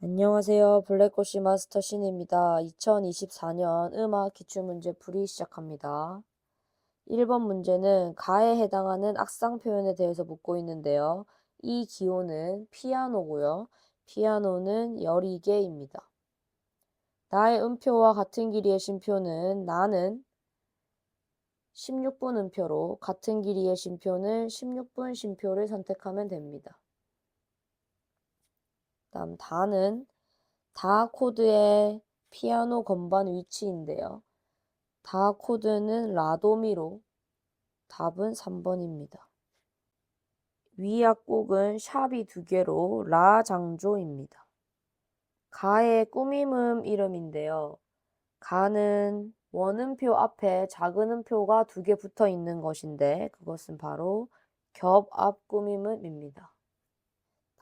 안녕하세요. 블랙고시 마스터 신입니다. 2024년 음악 기출문제풀이 시작합니다. 1번 문제는 가에 해당하는 악상 표현에 대해서 묻고 있는데요. 이 기호는 피아노고요. 피아노는 여리개입니다. 나의 음표와 같은 길이의 쉼표는 나는 16분 음표로 같은 길이의 쉼표는 16분 쉼표를 선택하면 됩니다. 다음 다는 다 코드의 피아노 건반 위치인데요. 다 코드는 라도미로 답은 3번입니다. 위 악곡은 샵이 2개로 라 장조입니다. 가의 꾸밈음 이름인데요. 가는 원음표 앞에 작은 음표가 2개 붙어 있는 것인데 그것은 바로 겹압 꾸밈음입니다.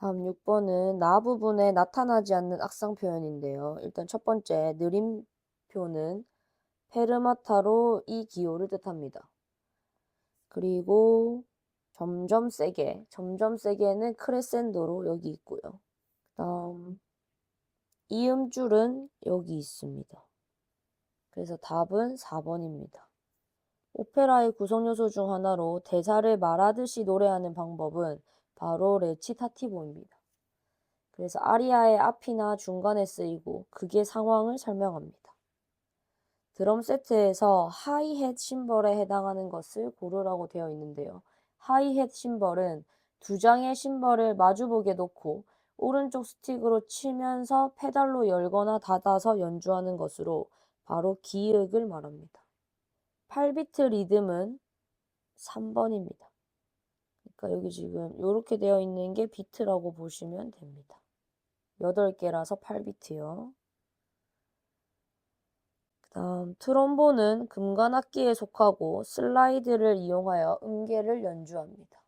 다음 6번은 나 부분에 나타나지 않는 악상 표현인데요. 일단 첫 번째 느림표는 페르마타로 이 기호를 뜻합니다. 그리고 점점 세게는 크레센도로 여기 있고요. 그다음 이음줄은 여기 있습니다. 그래서 답은 4번입니다. 오페라의 구성 요소 중 하나로 대사를 말하듯이 노래하는 방법은 바로 레치타티보입니다. 그래서 아리아의 앞이나 중간에 쓰이고 그게 상황을 설명합니다. 드럼 세트에서 하이햇 심벌에 해당하는 것을 고르라고 되어 있는데요. 하이햇 심벌은 2장의 심벌을 마주보게 놓고 오른쪽 스틱으로 치면서 페달로 열거나 닫아서 연주하는 것으로 바로 기역을 말합니다. 8비트 리듬은 3번입니다. 그러니까 여기 지금 이렇게 되어 있는 게 비트라고 보시면 됩니다. 8개라서 8비트요. 다음 트롬본은 금관악기에 속하고 슬라이드를 이용하여 음계를 연주합니다.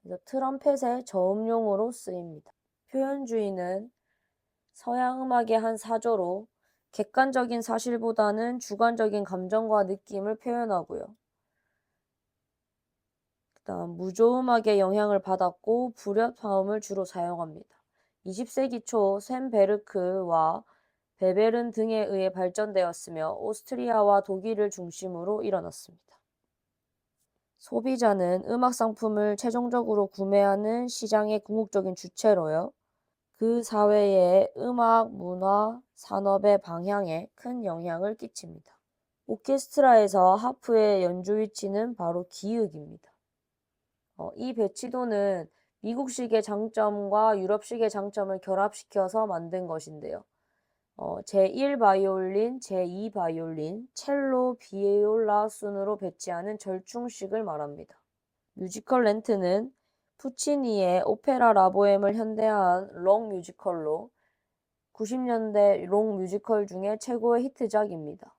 그래서 트럼펫의 저음용으로 쓰입니다. 표현주의는 서양 음악의 한 사조로 객관적인 사실보다는 주관적인 감정과 느낌을 표현하고요. 그다음 무조음악의 영향을 받았고 불협화음을 주로 사용합니다. 20세기 초 샘 베르크와 베베른 등에 의해 발전되었으며 오스트리아와 독일을 중심으로 일어났습니다. 소비자는 음악 상품을 최종적으로 구매하는 시장의 궁극적인 주체로요. 그 사회의 음악, 문화, 산업의 방향에 큰 영향을 끼칩니다. 오케스트라에서 하프의 연주 위치는 바로 기역입니다. 이 배치도는 미국식의 장점과 유럽식의 장점을 결합시켜서 만든 것인데요. 제1 바이올린, 제2 바이올린, 첼로, 비올라 순으로 배치하는 절충식을 말합니다. 뮤지컬 렌트는 푸치니의 오페라 라보엠을 현대화한 록 뮤지컬로 90년대 록 뮤지컬 중에 최고의 히트작입니다.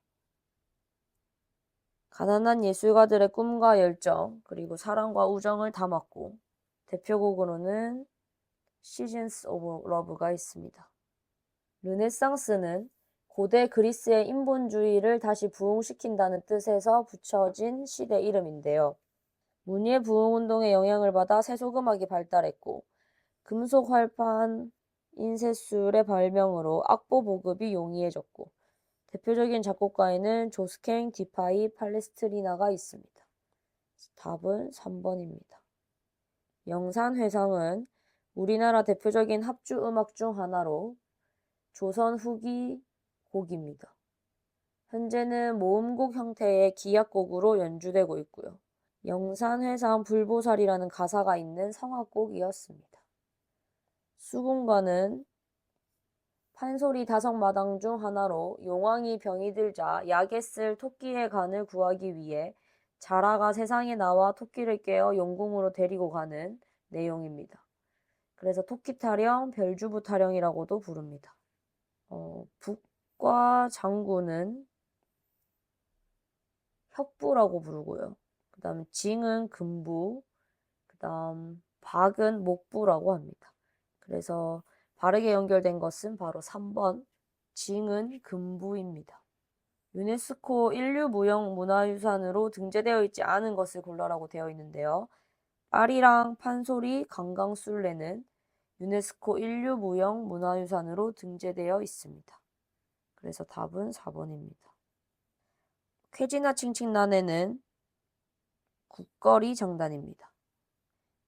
가난한 예술가들의 꿈과 열정, 그리고 사랑과 우정을 담았고 대표곡으로는 시즌스 오브 러브가 있습니다. 르네상스는 고대 그리스의 인본주의를 다시 부흥시킨다는 뜻에서 붙여진 시대 이름인데요. 문예 부흥운동의 영향을 받아 세속음악이 발달했고 금속 활판 인쇄술의 발명으로 악보 보급이 용이해졌고 대표적인 작곡가에는 조스캥, 디파이, 팔레스트리나가 있습니다. 답은 3번입니다. 영산회상은 우리나라 대표적인 합주 음악 중 하나로 조선 후기 곡입니다. 현재는 모음곡 형태의 기악곡으로 연주되고 있고요. 영산회상 불보살이라는 가사가 있는 성악곡이었습니다. 수군가는 판소리 다성마당 중 하나로 용왕이 병이 들자 약에 쓸 토끼의 간을 구하기 위해 자라가 세상에 나와 토끼를 깨어 용궁으로 데리고 가는 내용입니다. 그래서 토끼 타령, 별주부 타령이라고도 부릅니다. 북과 장구는 협부라고 부르고요. 그 다음 징은 금부, 그 다음 박은 목부라고 합니다. 그래서 바르게 연결된 것은 바로 3번 징은 금부입니다. 유네스코 인류무형문화유산으로 등재되어 있지 않은 것을 골라라고 되어 있는데요. 파리랑 판소리, 강강술래는 유네스코 인류무형 문화유산으로 등재되어 있습니다. 그래서 답은 4번입니다. 쾌지나 칭칭난에는 국거리 정단입니다.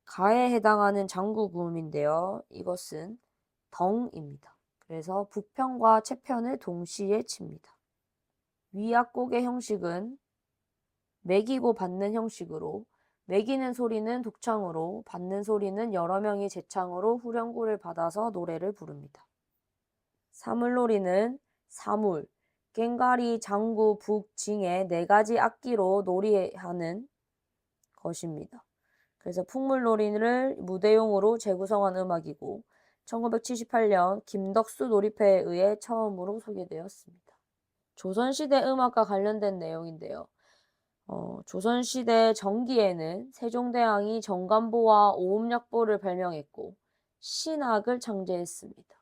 가에 해당하는 장구구음인데요. 이것은 덩입니다. 그래서 북편과 채편을 동시에 칩니다. 위약곡의 형식은 매기고 받는 형식으로 매기는 소리는 독창으로 받는 소리는 여러 명이 재창으로 후렴구를 받아서 노래를 부릅니다. 사물놀이는 사물, 꽹과리, 장구, 북, 징의 4가지 악기로 놀이하는 것입니다. 그래서 풍물놀이를 무대용으로 재구성한 음악이고 1978년 김덕수 놀이패에 의해 처음으로 소개되었습니다. 조선시대 음악과 관련된 내용인데요. 조선시대 정기에는 세종대왕이 정간보와 오음약보를 발명했고 신악을 창제했습니다.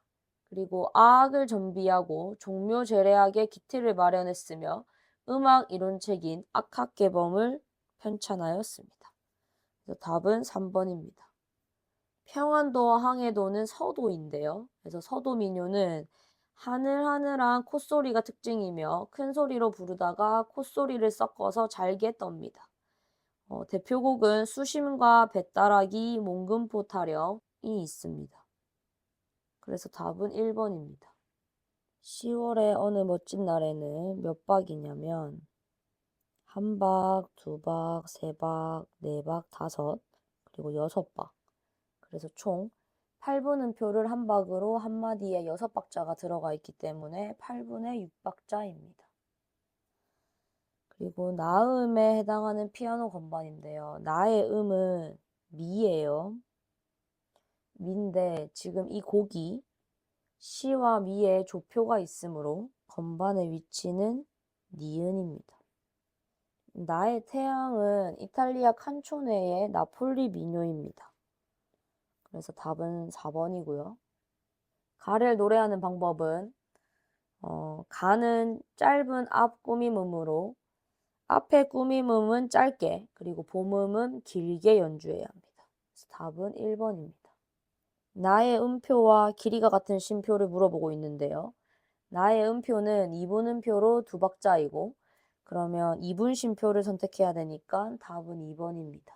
그리고 아악을 전비하고 종묘제례학의 기틀을 마련했으며 음악 이론책인 악학개범을 편찬하였습니다. 그래서 답은 3번입니다. 평안도와 항해도는 서도인데요. 그래서 서도 민요는 하늘하늘한 콧소리가 특징이며 큰 소리로 부르다가 콧소리를 섞어서 잘게 떱니다. 대표곡은 수심과 배따라기, 몽금포 타령이 있습니다. 그래서 답은 1번입니다. 10월의 어느 멋진 날에는 몇 박이냐면 1박, 2박, 3박, 4박, 5, 그리고 6박. 그래서 총 8분음표를 한 박으로 한마디에 6박자가 들어가 있기 때문에 8분의 6박자입니다. 그리고 나음에 해당하는 피아노 건반인데요. 나의 음은 미예요. 미인데 지금 이 곡이 시와 미의 조표가 있으므로 건반의 위치는 니은입니다. 나의 태양은 이탈리아 칸초네의 나폴리 민요입니다. 그래서 답은 4번이고요. 가를 노래하는 방법은 가는 짧은 앞 꾸밈음으로 앞에 꾸밈음은 짧게 그리고 봄음은 길게 연주해야 합니다. 그래서 답은 1번입니다. 나의 음표와 길이가 같은 쉼표를 물어보고 있는데요. 나의 음표는 2분음표로 2박자이고 그러면 2분 쉼표를 선택해야 되니까 답은 2번입니다.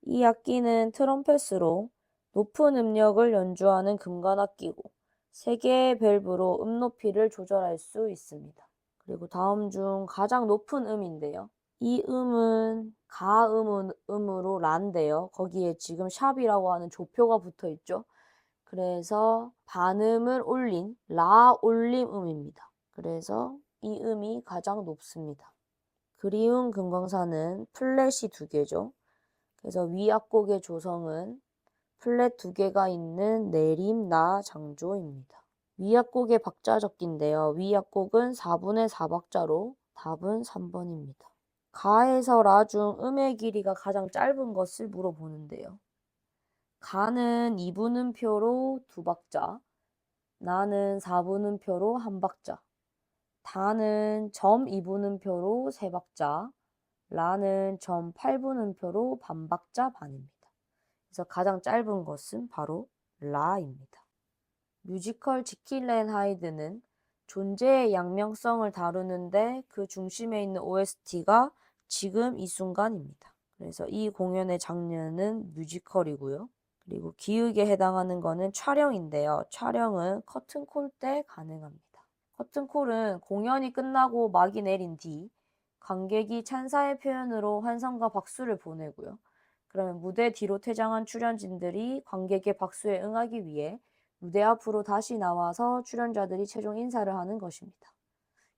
이 악기는 트럼펫으로 높은 음력을 연주하는 금관악기고 3개의 밸브로 음 높이를 조절할 수 있습니다. 그리고 다음 중 가장 높은 음인데요. 이 음은 가음으로 라인데요. 거기에 지금 샵이라고 하는 조표가 붙어 있죠. 그래서 반음을 올린 라 올림 음입니다. 그래서 이 음이 가장 높습니다. 그리운 금강산은 플랫이 2개죠. 그래서 위악곡의 조성은 플랫 2개가 있는 내림, 나, 장조입니다. 위악곡의 박자 적기인데요. 위악곡은 4분의 4박자로 답은 3번입니다. 가에서 라 중 음의 길이가 가장 짧은 것을 물어보는데요. 가는 2분음표로 2박자, 나는 4분음표로 1박자, 다는 점 2분음표로 3박자, 라는 점 8분음표로 반박자 반입니다. 그래서 가장 짧은 것은 바로 라입니다. 뮤지컬 지킬 앤 하이드는 존재의 양면성을 다루는데 그 중심에 있는 OST가 지금 이 순간입니다. 그래서 이 공연의 장르는 뮤지컬이고요. 그리고 기획에 해당하는 거는 촬영인데요. 촬영은 커튼콜 때 가능합니다. 커튼콜은 공연이 끝나고 막이 내린 뒤 관객이 찬사의 표현으로 환성과 박수를 보내고요. 그러면 무대 뒤로 퇴장한 출연진들이 관객의 박수에 응하기 위해 무대 앞으로 다시 나와서 출연자들이 최종 인사를 하는 것입니다.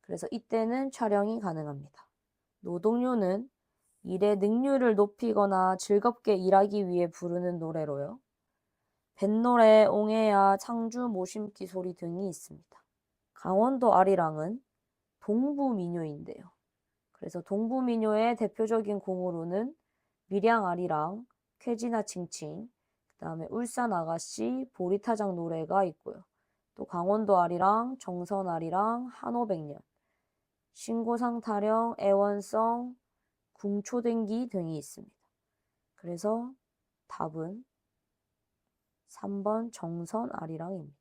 그래서 이때는 촬영이 가능합니다. 노동요는 일의 능률을 높이거나 즐겁게 일하기 위해 부르는 노래로요. 뱃노래, 옹해야, 창주, 모심기 소리 등이 있습니다. 강원도 아리랑은 동부민요인데요. 그래서 동부민요의 대표적인 공으로는 밀양아리랑, 쾌지나 칭칭, 그 다음에 울산아가씨, 보리타장 노래가 있고요. 또 강원도아리랑, 정선아리랑, 한오백년, 신고상타령, 애원성, 궁초댕기 등이 있습니다. 그래서 답은 3번 정선 아리랑입니다.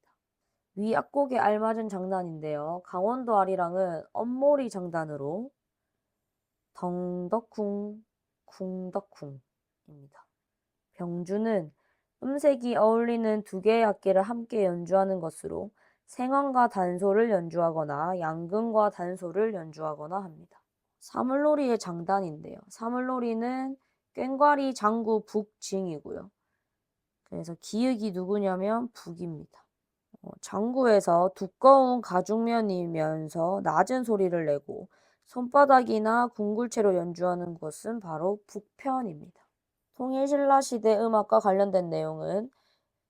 위 악곡에 알맞은 장단인데요. 강원도 아리랑은 엄모리 장단으로 덩덕쿵, 쿵덕쿵입니다. 병주는 음색이 어울리는 두 개의 악기를 함께 연주하는 것으로 생황과 단소를 연주하거나 양금과 단소를 연주하거나 합니다. 사물놀이의 장단인데요. 사물놀이는 꽹과리 장구 북징이고요. 그래서 기역이 누구냐면 북입니다. 장구에서 두꺼운 가죽면이면서 낮은 소리를 내고 손바닥이나 궁굴채로 연주하는 것은 바로 북편입니다. 통일신라 시대 음악과 관련된 내용은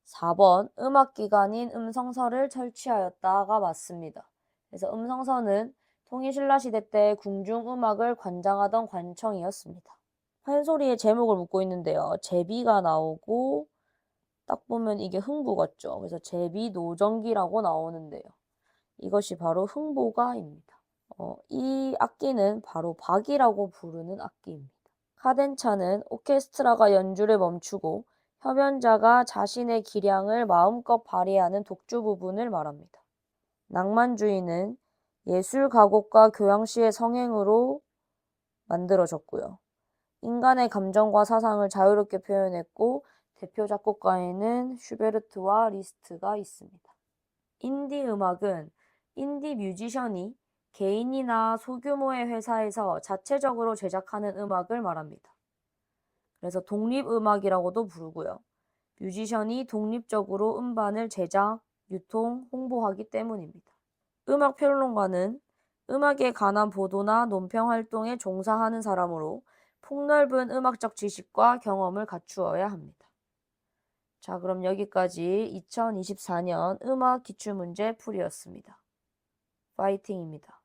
4번 음악기관인 음성서를 설치하였다가 맞습니다. 그래서 음성서는 통일신라 시대 때 궁중음악을 관장하던 관청이었습니다. 판소리의 제목을 묻고 있는데요. 제비가 나오고 딱 보면 이게 흥부 같죠. 그래서 제비노정기라고 나오는데요. 이것이 바로 흥보가입니다. 이 악기는 바로 박이라고 부르는 악기입니다. 카덴차는 오케스트라가 연주를 멈추고 협연자가 자신의 기량을 마음껏 발휘하는 독주 부분을 말합니다. 낭만주의는 예술 가곡과 교양시의 성행으로 만들어졌고요. 인간의 감정과 사상을 자유롭게 표현했고 대표 작곡가에는 슈베르트와 리스트가 있습니다. 인디 음악은 인디 뮤지션이 개인이나 소규모의 회사에서 자체적으로 제작하는 음악을 말합니다. 그래서 독립음악이라고도 부르고요. 뮤지션이 독립적으로 음반을 제작, 유통, 홍보하기 때문입니다. 음악평론가는 음악에 관한 보도나 논평 활동에 종사하는 사람으로 폭넓은 음악적 지식과 경험을 갖추어야 합니다. 자, 그럼 여기까지 2024년 음악 기출문제 풀이였습니다. 파이팅입니다.